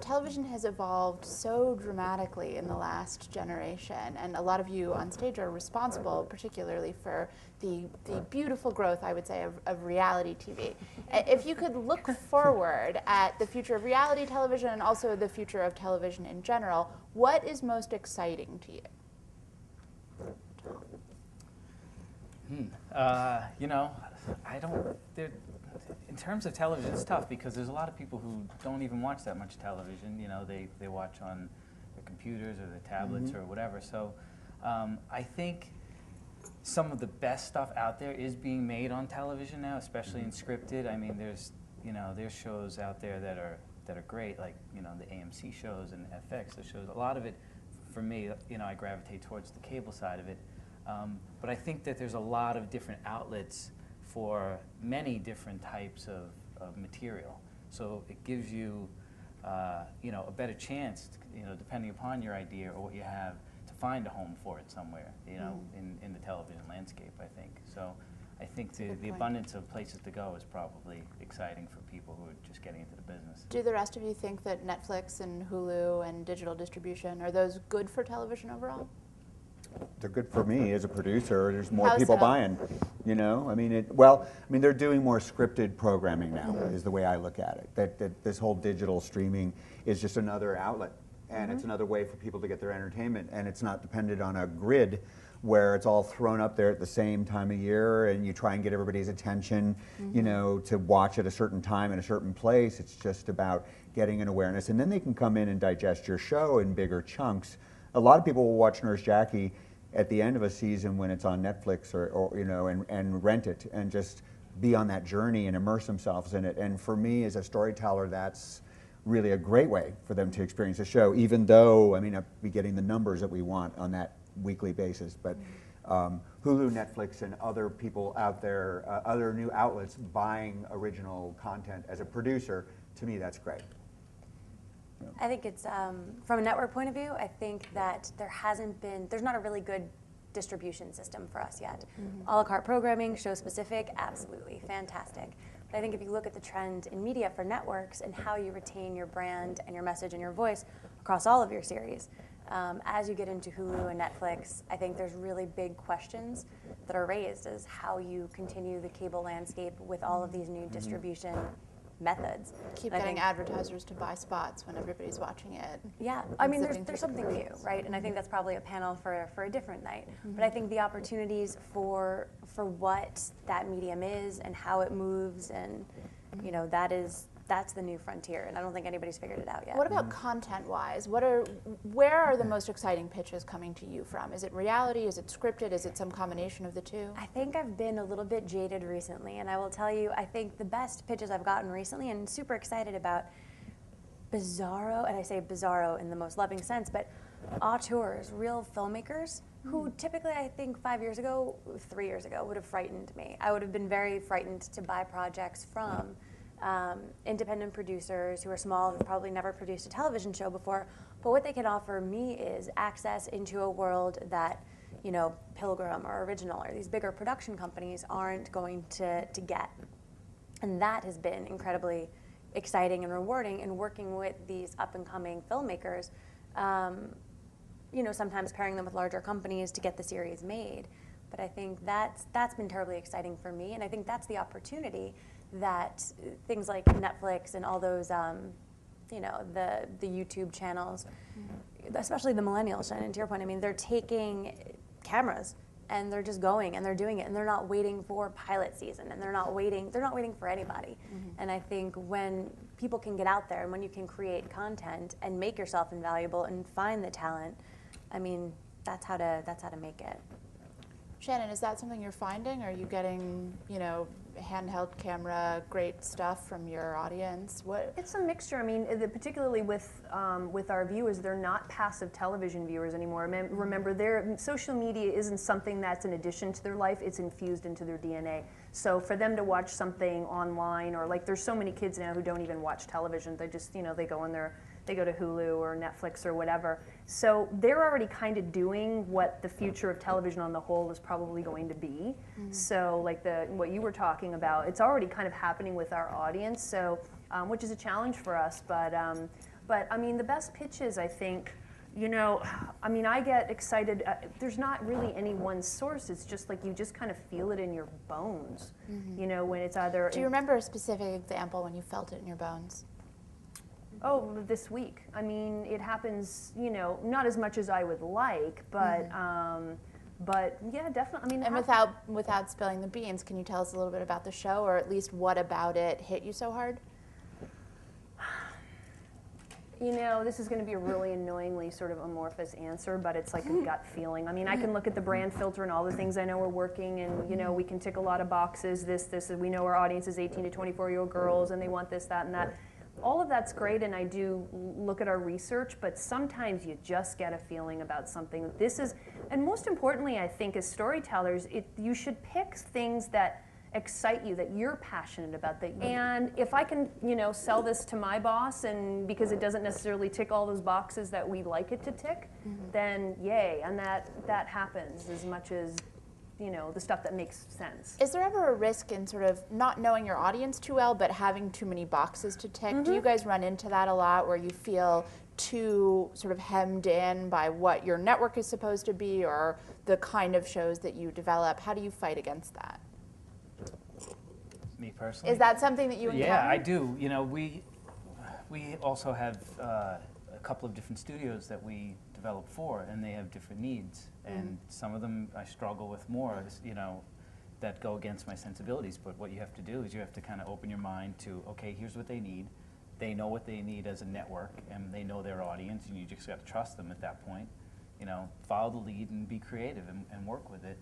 Television has evolved so dramatically in the last generation, and a lot of you on stage are responsible particularly for the beautiful growth, I would say, of reality TV. If you could look forward at the future of reality television and also the future of television in general, what is most exciting to you? You know, in terms of television, it's tough because there's a lot of people who don't even watch that much television. You know, they watch on their computers or their tablets or whatever. So I think some of the best stuff out there is being made on television now, especially in scripted. I mean, there's shows out there that are great, like the AMC shows and FX. The shows, a lot of it, for me, I gravitate towards the cable side of it. But I think that there's a lot of different outlets for many different types of material. So it gives you, a better chance, depending upon your idea or what you have, to find a home for it somewhere, in the television landscape, I think. So I think the abundance of places to go is probably exciting for people who are just getting into the business. Do the rest of you think that Netflix and Hulu and digital distribution, are those good for television overall? They're good for me as a producer. There's more people buying, I mean, they're doing more scripted programming now, is the way I look at it. That this whole digital streaming is just another outlet, and it's another way for people to get their entertainment, and it's not dependent on a grid where it's all thrown up there at the same time of year, and you try and get everybody's attention, to watch at a certain time in a certain place. It's just about getting an awareness, and then they can come in and digest your show in bigger chunks. A lot of people will watch Nurse Jackie at the end of a season when it's on Netflix or and rent it and just be on that journey and immerse themselves in it. And for me as a storyteller, that's really a great way for them to experience a show, even though, I mean, I'll be getting the numbers that we want on that weekly basis. But Hulu, Netflix, and other people out there, other new outlets buying original content as a producer, to me, that's great. I think it's, from a network point of view, I think that there's not a really good distribution system for us yet. A la carte programming, show specific, absolutely, fantastic. But I think if you look at the trend in media for networks and how you retain your brand and your message and your voice across all of your series, as you get into Hulu and Netflix, I think there's really big questions that are raised as how you continue the cable landscape with all of these new distribution methods. Keep getting advertisers to buy spots when everybody's watching it. Yeah, I mean, there's something new, right? And I think that's probably a panel for a different night. But I think the opportunities for what that medium is and how it moves, and that's the new frontier, and I don't think anybody's figured it out yet. What about content-wise? Where are the most exciting pitches coming to you from? Is it reality? Is it scripted? Is it some combination of the two? I think I've been a little bit jaded recently, and I will tell you, I think the best pitches I've gotten recently and super excited about, bizarro, and I say bizarro in the most loving sense, but auteurs, real filmmakers, who typically I think 3 years ago, would have frightened me. I would have been very frightened to buy projects from independent producers who are small, who've probably never produced a television show before, but what they can offer me is access into a world that, Pilgrim or Original or these bigger production companies aren't going to get. And that has been incredibly exciting and rewarding in working with these up-and-coming filmmakers, sometimes pairing them with larger companies to get the series made. But I think that's been terribly exciting for me, and I think that's the opportunity that things like Netflix and all those, the YouTube channels, especially the millennials, and to your point, I mean, they're taking cameras and they're just going and they're doing it, and they're not waiting for pilot season, and they're not waiting for anybody. And I think when people can get out there and when you can create content and make yourself invaluable and find the talent, I mean, that's how to make it. Shannon, is that something you're finding? Are you getting, handheld camera, great stuff from your audience? What? It's a mixture. I mean, particularly with our viewers, they're not passive television viewers anymore. Remember, their social media isn't something that's an addition to their life. It's infused into their DNA. So for them to watch something online, or like there's so many kids now who don't even watch television. They just, they go on their they go to Hulu or Netflix or whatever. So they're already kind of doing what the future of television on the whole is probably going to be. So like what you were talking about, it's already kind of happening with our audience. So which is a challenge for us, but I mean the best pitches, I think. You know, I mean, I get excited. There's not really any one source. It's just like you just kind of feel it in your bones. You know, when it's either. Do you remember a specific example when you felt it in your bones? Oh, this week. I mean, it happens. You know, not as much as I would like, but yeah, definitely. I mean, And without spilling the beans, can you tell us a little bit about the show, or at least what about it hit you so hard? You know, this is going to be a really annoyingly sort of amorphous answer, but it's like a gut feeling. I mean, I can look at the brand filter and all the things I know are working, and, you know, we can tick a lot of boxes, this, we know our audience is 18 to 24-year-old girls, and they want this, that, and that. All of that's great, and I do look at our research, but sometimes you just get a feeling about something. This is, and most importantly, I think, as storytellers, you should pick things that excite you, that you're passionate about, that, and if I can, you know, sell this to my boss, and because it doesn't necessarily tick all those boxes that we like it to tick, then yay, and that happens as much as, you know, the stuff that makes sense. Is there ever a risk in sort of not knowing your audience too well, but having too many boxes to tick? Do you guys run into that a lot, where you feel too sort of hemmed in by what your network is supposed to be, or the kind of shows that you develop? How do you fight against that? Me personally? Is that something that you encounter? Yeah, I do. You know, we also have a couple of different studios that we develop for, and they have different needs. And some of them I struggle with more, you know, that go against my sensibilities. But what you have to do is you have to kind of open your mind to, okay, here's what they need. They know what they need as a network, and they know their audience, and you just got to trust them at that point. You know, follow the lead and be creative and work with it.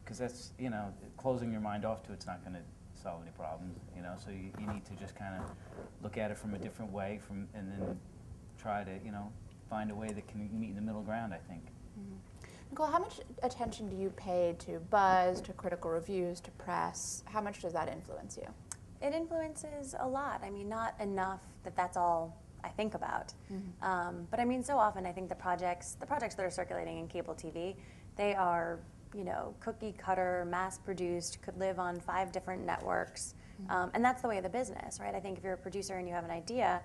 Because that's, you know, closing your mind off to it's not going to solve any problems, you know, so you need to just kind of look at it from a different way and then try to, you know, find a way that can meet in the middle ground, I think. Nicole, how much attention do you pay to buzz, to critical reviews, to press? How much does that influence you? It influences a lot. I mean, not enough that that's all I think about. But I mean, so often I think the projects that are circulating in cable TV, they are, you know, cookie cutter, mass produced, could live on 5 different networks. And that's the way of the business, right? I think if you're a producer and you have an idea,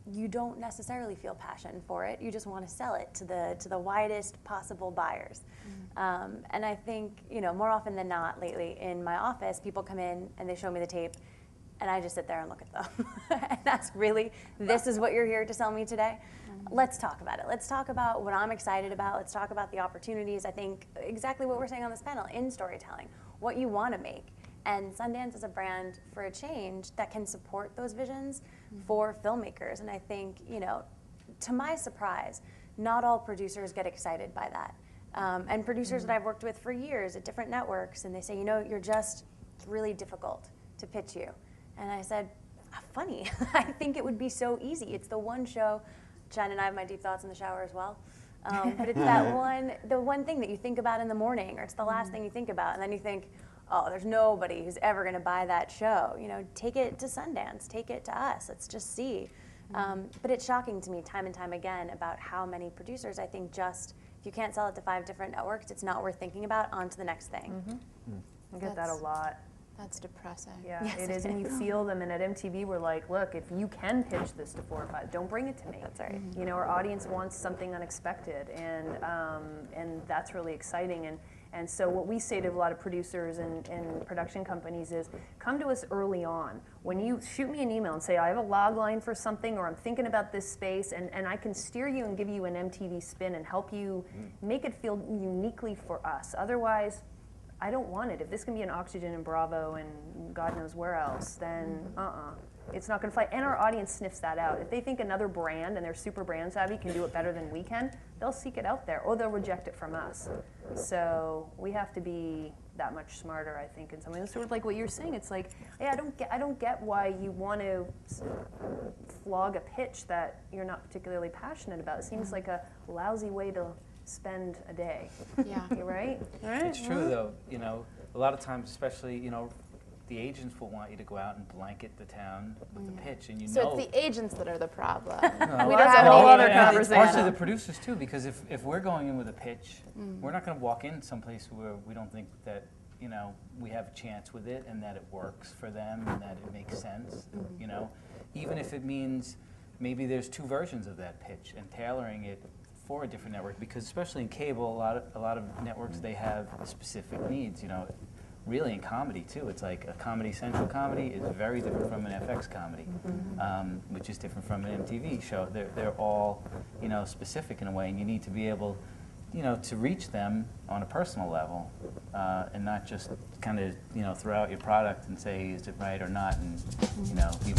you don't necessarily feel passion for it. You just want to sell it to the widest possible buyers. And I think, you know, more often than not lately in my office, people come in and they show me the tape, and I just sit there and look at them and ask, really, this is what you're here to sell me today? Let's talk about it. Let's talk about what I'm excited about. Let's talk about the opportunities. I think exactly what we're saying on this panel in storytelling, what you want to make. And Sundance is a brand for a change that can support those visions for filmmakers. And I think, you know, to my surprise, not all producers get excited by that. And producers that I've worked with for years at different networks, and they say, you know, you're just really difficult to pitch you. And I said, funny, I think it would be so easy. It's the one show, Jen and I have my deep thoughts in the shower as well. But it's the one thing that you think about in the morning, or it's the last thing you think about, and then you think, oh, there's nobody who's ever going to buy that show. You know, take it to Sundance, take it to us. Let's just see. But it's shocking to me time and time again about how many producers, I think, just if you can't sell it to 5 different networks, it's not worth thinking about. On to the next thing. I get that a lot. That's depressing. Yeah, Yes, it it is, and you feel them. And at MTV, we're like, look, if you can pitch this to 4 or 5, don't bring it to me. That's right. You know, our audience wants something unexpected, and that's really exciting. And so what we say to a lot of producers and production companies is, come to us early on. When you shoot me an email and say, I have a log line for something, or I'm thinking about this space, and I can steer you and give you an MTV spin and help you make it feel uniquely for us. Otherwise, I don't want it. If this can be an Oxygen and Bravo and God knows where else, then it's not going to fly. And our audience sniffs that out. If they think another brand, and they're super brand savvy, can do it better than we can, they'll seek it out there, or they'll reject it from us. So we have to be that much smarter, I think, in something. It's sort of like what you're saying. It's like, yeah, I don't get why you want to flog a pitch that you're not particularly passionate about. It seems like a lousy way to spend a day. Yeah. You're right? It's true, though. You know, a lot of times, especially, you know, the agents will want you to go out and blanket the town with the pitch, and So it's the agents that are the problem. We Well, don't that's have a whole any other agents. conversation. Partially the producers too, because if we're going in with a pitch, we're not going to walk in someplace where we don't think that, you know, we have a chance with it and that it works for them and that it makes sense, you know, even if it means maybe there's 2 versions of that pitch and tailoring it for a different network, because especially in cable, a lot of networks, they have specific needs, you know. Really in comedy too, it's like a Comedy Central comedy is very different from an FX comedy, which is different from an MTV show. They're all, you know, specific in a way, and you need to be able, you know, to reach them on a personal level, and not just kind of, you know, throw out your product and say, is it right or not, and, you know, be